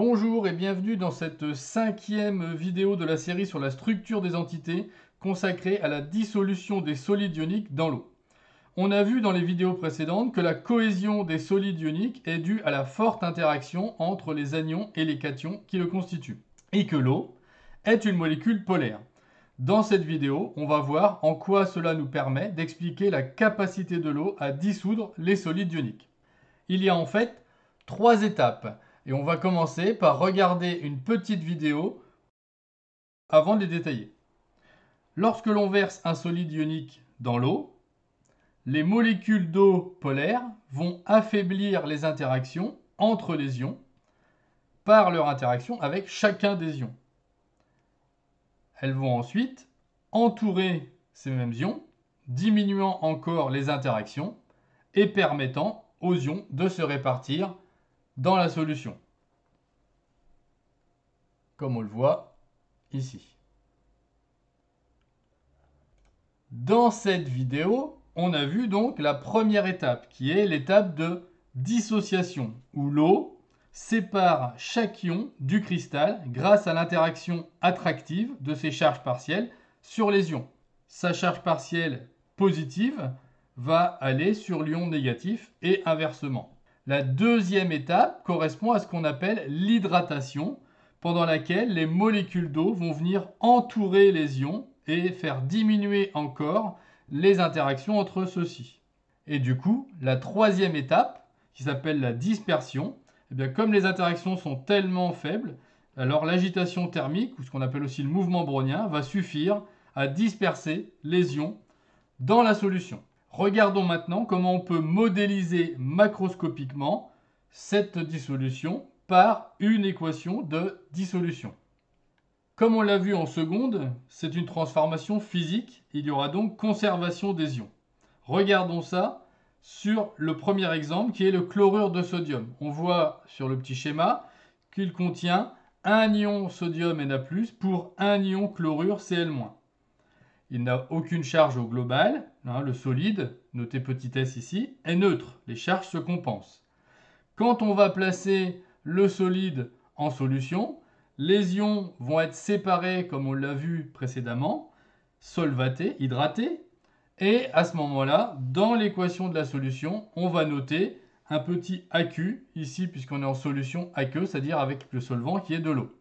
Bonjour et bienvenue dans cette 5e vidéo de la série sur la structure des entités consacrée à la dissolution des solides ioniques dans l'eau. On a vu dans les vidéos précédentes que la cohésion des solides ioniques est due à la forte interaction entre les anions et les cations qui le constituent, et que l'eau est une molécule polaire. Dans cette vidéo, on va voir en quoi cela nous permet d'expliquer la capacité de l'eau à dissoudre les solides ioniques. Il y a en fait 3 étapes. Et on va commencer par regarder une petite vidéo avant de les détailler. Lorsque l'on verse un solide ionique dans l'eau, les molécules d'eau polaires vont affaiblir les interactions entre les ions par leur interaction avec chacun des ions. Elles vont ensuite entourer ces mêmes ions, diminuant encore les interactions et permettant aux ions de se répartir dans la solution, comme on le voit ici. Dans cette vidéo, on a vu donc la première étape, qui est l'étape de dissociation, où l'eau sépare chaque ion du cristal grâce à l'interaction attractive de ses charges partielles sur les ions. Sa charge partielle positive va aller sur l'ion négatif et inversement. La deuxième étape correspond à ce qu'on appelle l'hydratation, pendant laquelle les molécules d'eau vont venir entourer les ions et faire diminuer encore les interactions entre ceux-ci. Et du coup, la troisième étape, qui s'appelle la dispersion, eh bien, comme les interactions sont tellement faibles, alors l'agitation thermique, ou ce qu'on appelle aussi le mouvement brownien, va suffire à disperser les ions dans la solution. Regardons maintenant comment on peut modéliser macroscopiquement cette dissolution par une équation de dissolution. Comme on l'a vu en seconde, c'est une transformation physique. Il y aura donc conservation des ions. Regardons ça sur le premier exemple qui est le chlorure de sodium. On voit sur le petit schéma qu'il contient un ion sodium Na+, pour un ion chlorure Cl-. Il n'a aucune charge au global. Le solide, noté petit s ici, est neutre. Les charges se compensent. Quand on va placer le solide en solution, les ions vont être séparés, comme on l'a vu précédemment, solvatés, hydratés. Et à ce moment-là, dans l'équation de la solution, on va noter un petit AQ, ici puisqu'on est en solution aqueuse, c'est-à-dire avec le solvant qui est de l'eau.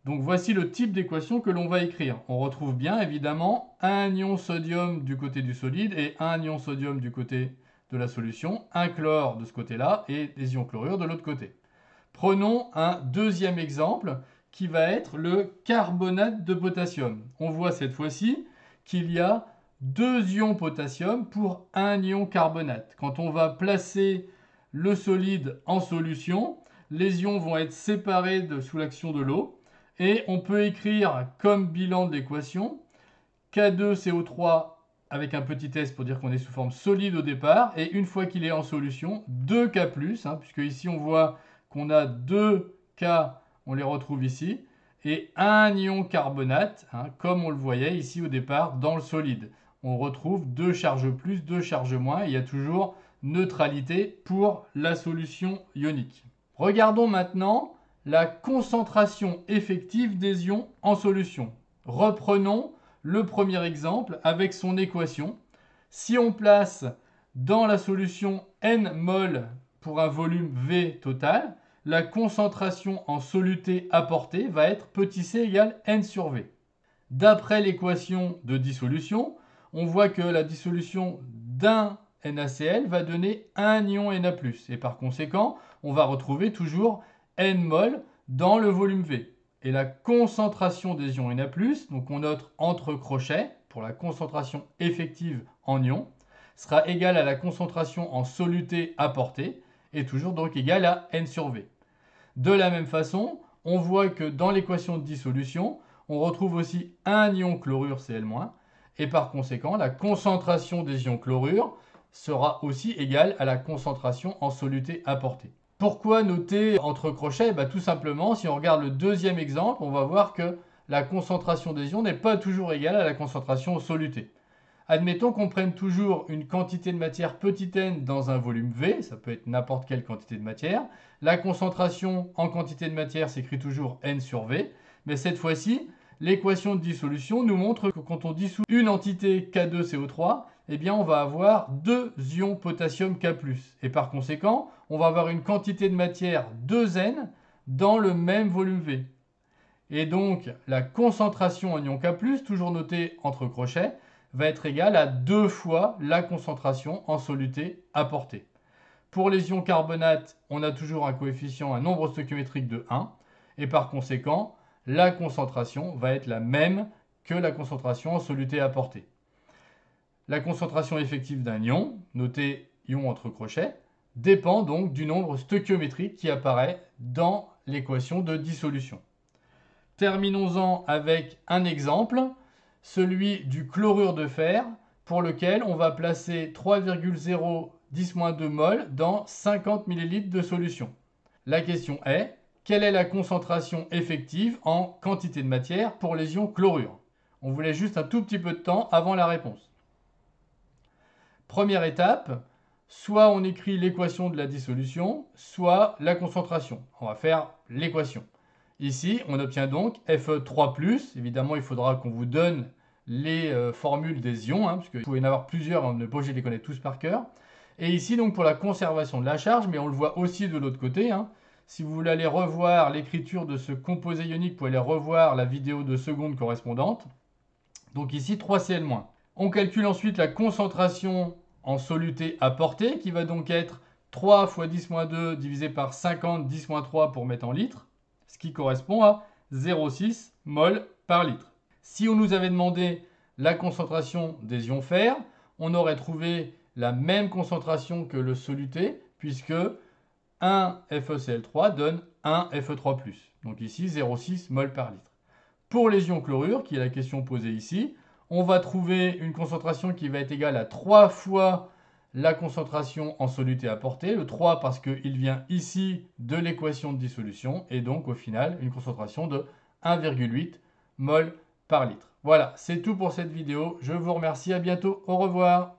Donc voici le type d'équation que l'on va écrire. On retrouve bien évidemment un ion sodium du côté du solide et un ion sodium du côté de la solution, un chlore de ce côté-là et des ions chlorure de l'autre côté. Prenons un deuxième exemple qui va être le carbonate de potassium. On voit cette fois-ci qu'il y a 2 ions potassium pour un ion carbonate. Quand on va placer le solide en solution, les ions vont être séparés sous l'action de l'eau et on peut écrire comme bilan de l'équation K2CO3 avec un petit s pour dire qu'on est sous forme solide au départ, et une fois qu'il est en solution, 2K+, puisque ici on voit qu'on a 2K, on les retrouve ici, et un ion carbonate, comme on le voyait ici au départ dans le solide. On retrouve 2 charges plus, 2 charges moins, et il y a toujours neutralité pour la solution ionique. Regardons maintenant la concentration effective des ions en solution. Reprenons le premier exemple avec son équation. Si on place dans la solution n mol pour un volume V total, la concentration en soluté apportée va être petit c égale n sur V. D'après l'équation de dissolution, on voit que la dissolution d'un NaCl va donner un ion Na+. Et par conséquent, on va retrouver toujours n mol dans le volume V. Et la concentration des ions Na+, donc on note entre crochets pour la concentration effective en ions, sera égale à la concentration en soluté apportée, et toujours donc égale à n sur V. De la même façon, on voit que dans l'équation de dissolution, on retrouve aussi un ion chlorure Cl-, et par conséquent, la concentration des ions chlorure sera aussi égale à la concentration en soluté apportée. Pourquoi noter entre crochets? Tout simplement, si on regarde le deuxième exemple, on va voir que la concentration des ions n'est pas toujours égale à la concentration en soluté. Admettons qu'on prenne toujours une quantité de matière petit n dans un volume V, ça peut être n'importe quelle quantité de matière. La concentration en quantité de matière s'écrit toujours N sur V, mais cette fois-ci, l'équation de dissolution nous montre que quand on dissout une entité K2CO3, eh bien on va avoir 2 ions potassium K+. Et par conséquent, on va avoir une quantité de matière 2N dans le même volume V. Et donc, la concentration en ion K+, toujours notée entre crochets, va être égale à 2 fois la concentration en soluté apportée. Pour les ions carbonates, on a toujours un coefficient, un nombre stoichiométrique de 1, et par conséquent, la concentration va être la même que la concentration en soluté apportée. La concentration effective d'un ion, noté ion entre crochets, dépend donc du nombre stoichiométrique qui apparaît dans l'équation de dissolution. Terminons-en avec un exemple, celui du chlorure de fer, pour lequel on va placer 3,010-2 mol dans 50 ml de solution. La question est, quelle est la concentration effective en quantité de matière pour les ions chlorure? On voulait juste un tout petit peu de temps avant la réponse. Première étape, soit on écrit l'équation de la dissolution, soit la concentration. On va faire l'équation. Ici, on obtient donc Fe3+. Évidemment, il faudra qu'on vous donne les formules des ions, parce qu'il faut y en avoir plusieurs, on n'est pas obligé de les connaître tous par cœur. Et ici, donc pour la conservation de la charge, mais on le voit aussi de l'autre côté. Si vous voulez aller revoir l'écriture de ce composé ionique, vous pouvez aller revoir la vidéo de seconde correspondante. Donc ici, 3Cl-. On calcule ensuite la concentration en soluté apportée, qui va donc être 3 fois 10-2 divisé par 50 10-3 pour mettre en litres, ce qui correspond à 0,6 mol par litre. Si on nous avait demandé la concentration des ions fer, on aurait trouvé la même concentration que le soluté, puisque 1 FeCl3 donne 1 Fe3+. Donc ici, 0,6 mol par litre. Pour les ions chlorure, qui est la question posée ici, on va trouver une concentration qui va être égale à 3 fois la concentration en soluté apportée, le 3 parce qu'il vient ici de l'équation de dissolution, et donc au final une concentration de 1,8 mol par litre. Voilà, c'est tout pour cette vidéo. Je vous remercie, à bientôt, au revoir.